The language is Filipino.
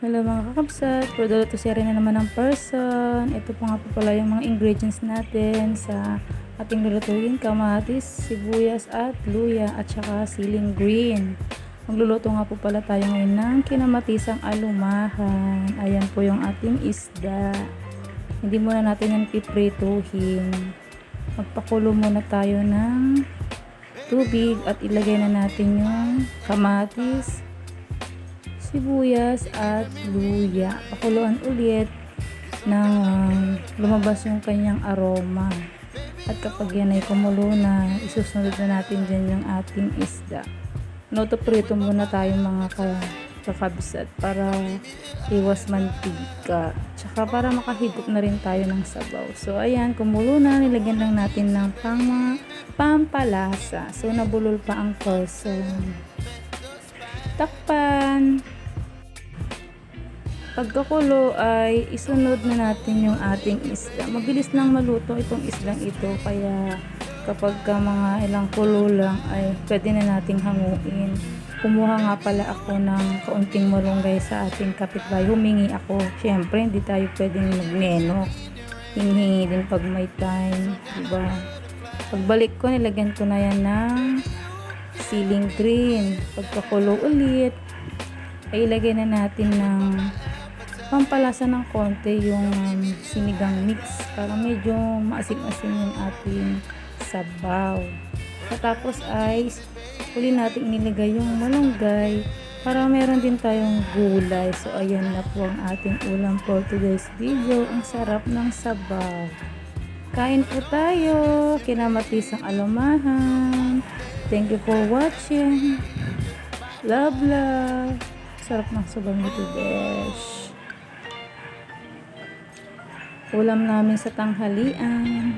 Hello mga kakabsat, product to share na naman ng person. Ito po nga po pala yung mga ingredients natin sa ating lulutuin: kamatis, sibuyas at luya at saka siling green. Magluluto nga po pala tayo ngayon ng kinamatisang alumahan. Ayan po yung ating isda. Hindi muna natin yan piprituhin. Magpakulo muna tayo ng tubig at ilagay na natin yung kamatis, sibuyas at luya. Pakuluan ulit nang lumabas yung kanyang aroma. At kapag yan ay kumulo na, isusunod na natin dyan yung ating isda. Prito muna tayo mga kakabsat para iwas mantika. Tsaka para makahigop na rin tayo ng sabaw. So ayan, kumulo na. Nilagyan lang natin ng pampalasa. So nabulol pa ang person. Takpan. Pagkakulo ay isunod na natin yung ating isda. Mabilis lang maluto itong isdang ito, kaya kapag mga ilang kulo lang ay pwede na nating hanguin. Kumuha nga pala ako ng kaunting malunggay sa ating kapitbahay. Humingi ako. Syempre hindi tayo pwedeng magmenok. Hingi din pag may time, diba? Pagbalik ko, nilagyan ko na yan ng siling green. Pagkakulo ulit ay ilagay na natin ng pampalasa ng konti yung sinigang mix para medyo maasim-asim yung ating sabaw. Tapos ay huli natin inilagay yung malunggay para meron din tayong gulay. So ayan na po ang ating ulam for today's video. Ang sarap ng sabaw. Kain po tayo. Kinamatisang alumahan. Thank you for watching. Love, love. Sarap ng sabaw nito, besh. Ulam namin sa tanghalian.